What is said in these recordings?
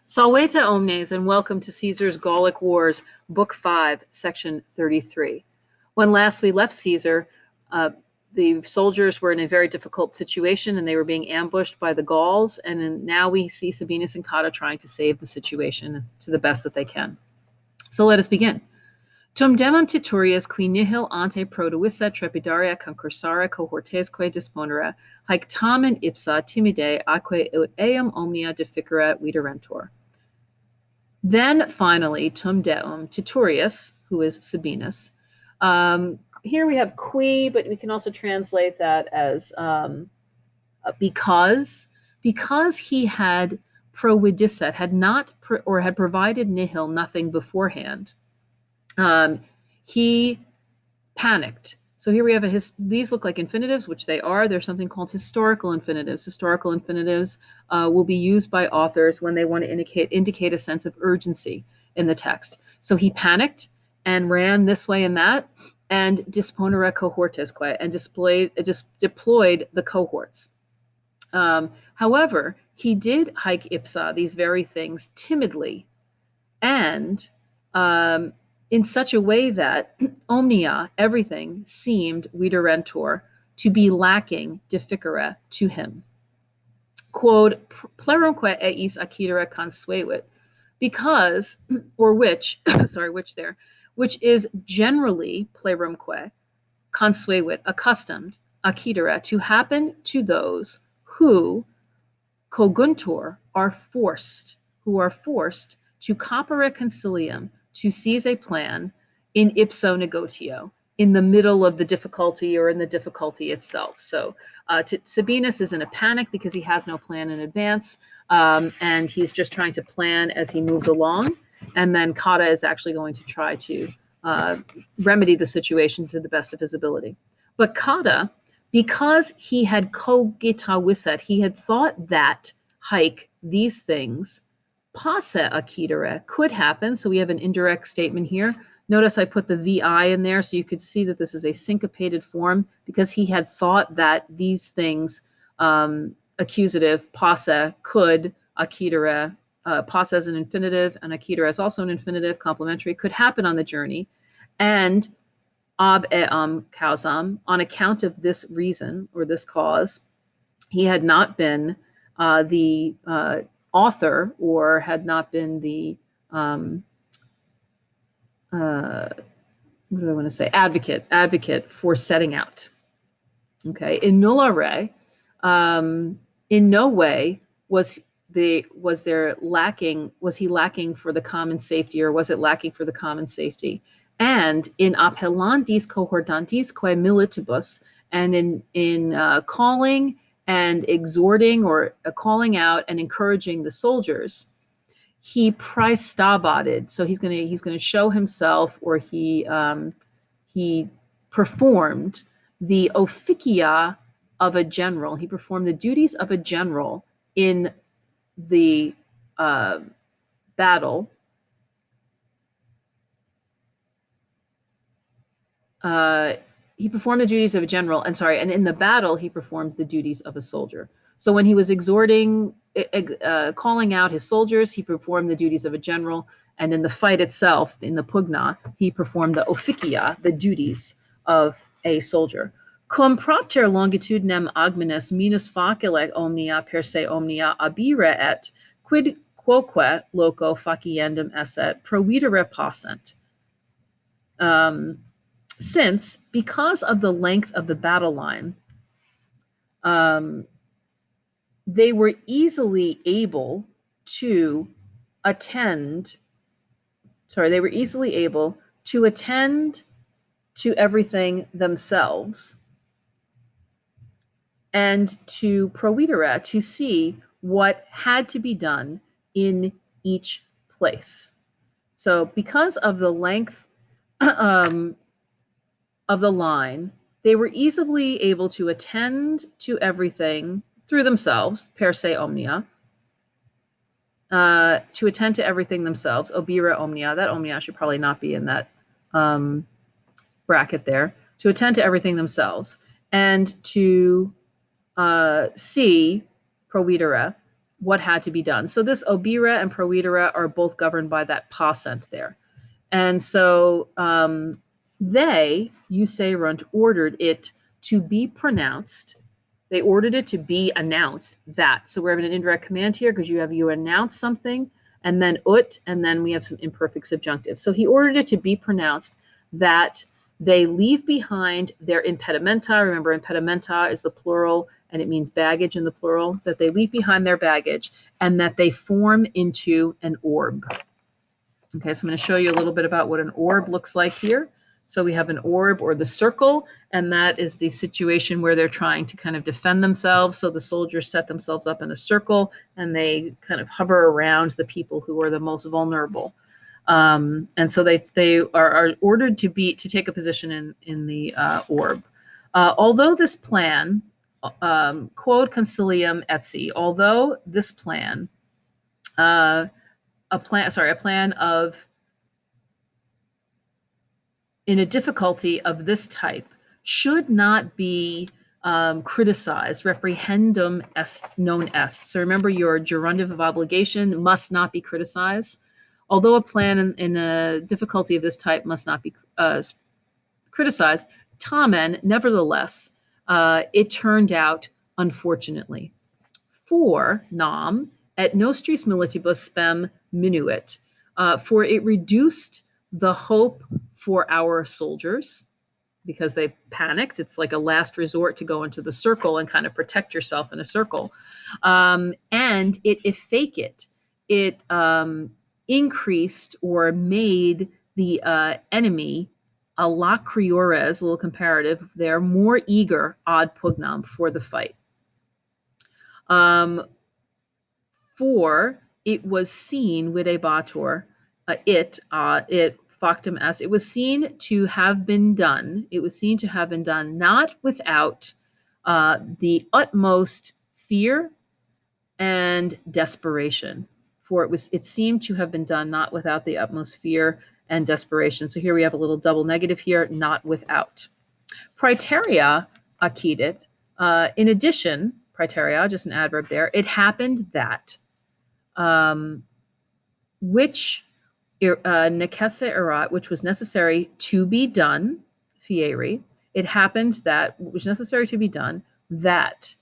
Salvete omnes, and welcome to Caesar's Gallic Wars, Book 5, Section 33. When last we left Caesar, the soldiers were in a very difficult situation and they were being ambushed by the Gauls. And now we see Sabinus and Cotta trying to save the situation to the best that they can. So let us begin. Tum demum titurius qui nihil ante produisset trepidaria concursare cohortesque disponere, haec tamen ipsa timide atque eum omnia deficere viderentur. Then finally, tum deum titurius, who is Sabinus. Here we have qui, but we can also translate that as because he had providisset, had provided nihil, nothing beforehand. He panicked. So here we have these look like infinitives, which they are. There's something called historical infinitives. Historical infinitives will be used by authors when they want to indicate a sense of urgency in the text. So he panicked and ran this way and that, and disponere cohortesque, and deployed the cohorts. However, he did haec ipsa, these very things, timidly, and in such a way that omnia, everything, seemed viderentur, to be lacking deficere, to him. Quod plerumque eis accidere consuevit, because, or which, which is generally plerumque consuevit, accustomed, accidere, to happen to those who coguntur, are forced to capere concilium, to seize a plan in ipso negotio, in the middle of the difficulty or in the difficulty itself. So Sabinus is in a panic because he has no plan in advance, and he's just trying to plan as he moves along. And then Cotta is actually going to try to remedy the situation to the best of his ability. But Cotta, because he had cogitavisset, he had thought that haec, these things, posse accidere, could happen. So we have an indirect statement here. Notice I put the VI in there so you could see that this is a syncopated form because he had thought that these things, accusative, posse, could, accidere, posse as an infinitive and accidere as also an infinitive, complementary, could happen on the journey. And ab eam causam, on account of this reason or this cause, he had not been the author, or had not been the advocate for setting out. Okay, in nulla re, in no way was he lacking for the common safety, or was it lacking for the common safety? And in appellantis cohortantisque militibus, and in calling and exhorting, or calling out and encouraging the soldiers, he praestabated. So he's going to show himself, or he performed the officia of a general. He performed the duties of a general in the battle. He performed the duties of a general, and in the battle, he performed the duties of a soldier. So when he was exhorting, calling out his soldiers, he performed the duties of a general. And in the fight itself, in the pugna, he performed the officia, the duties of a soldier. Cum propter longitudinem agminis minus facile omnia per se omnia abire et, quid quoque loco faciendum esset, providere passent. Since, because of the length of the battle line, they were easily able to attend to everything themselves, and to providere, to see what had to be done in each place. So because of the length of the line, they were easily able to attend to everything through themselves, per se omnia, to attend to everything themselves, obire omnia. That omnia should probably not be in that bracket there. To attend to everything themselves, and to see, providere, what had to be done. So this obira and proedera are both governed by that passent there. And so they, Userunt, ordered it to be pronounced. They ordered it to be announced that. So we're having an indirect command here because you announce something, and then ut, and then we have some imperfect subjunctive. So he ordered it to be pronounced that they leave behind their impedimenta. Remember, impedimenta is the plural, and it means baggage in the plural, that they leave behind their baggage and that they form into an orb. Okay, so I'm going to show you a little bit about what an orb looks like here. So we have an orb or the circle, and that is the situation where they're trying to kind of defend themselves. So the soldiers set themselves up in a circle, and they kind of hover around the people who are the most vulnerable. And so they are ordered to take a position in the orb. Although this plan, quod consilium etsi, although this plan, a plan of, in a difficulty of this type, should not be criticized. Reprehendum est non est. So remember, your gerundive of obligation must not be criticized. Although a plan in a difficulty of this type must not be criticized, tamen, nevertheless, it turned out unfortunately. For nam et nostris militibus spem minuit, for it reduced the hope for our soldiers, because they panicked. It's like a last resort to go into the circle and kind of protect yourself in a circle. And it effacit, it increased or made the enemy, a lacriores, a little comparative, they're more eager ad pugnam, for the fight. For it was seen videbatur, it factum est, it was seen to have been done. It was seen to have been done not without the utmost fear and desperation. For it seemed to have been done not without the utmost fear and desperation. So here we have a little double negative here, not without. Praeterea accidit. In addition, praeterea, just an adverb there, it happened that, which necesse erat, which was necessary to be done, fieri, it happened that, which was necessary to be done, that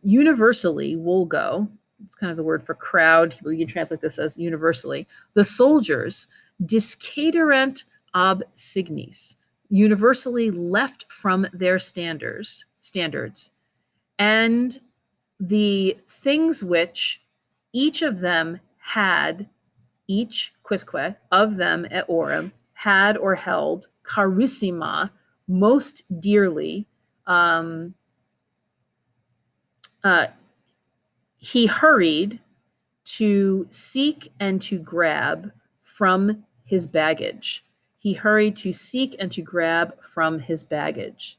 universally vulgo, it's kind of the word for crowd, you can translate this as universally, the soldiers discaderent ab signis, universally left from their standards, and the things which each of them had, each quisque of them et orum, had or held carissima, most dearly, he hurried to seek and to grab from his baggage. He hurried to seek and to grab from his baggage.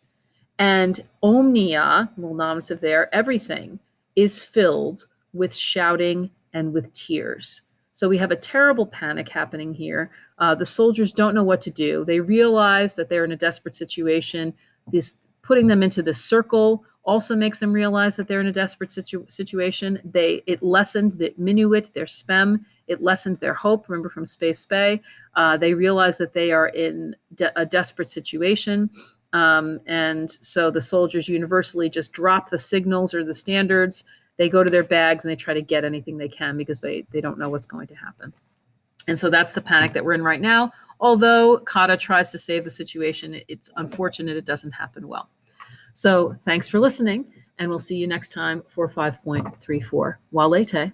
And omnia, little nominative there, everything is filled with shouting and with tears. So we have a terrible panic happening here. The soldiers don't know what to do. They realize that they're in a desperate situation. This putting them into this circle also makes them realize that they're in a desperate situation. It lessened the minuit, their spem. It lessened their hope. Remember from Space Spay, they realize that they are in a desperate situation. And so the soldiers universally just drop the signals or the standards. They go to their bags and they try to get anything they can because they don't know what's going to happen. And so that's the panic that we're in right now. Although Cotta tries to save the situation, it's unfortunate it doesn't happen well. So thanks for listening, and we'll see you next time for 5.34. Walete.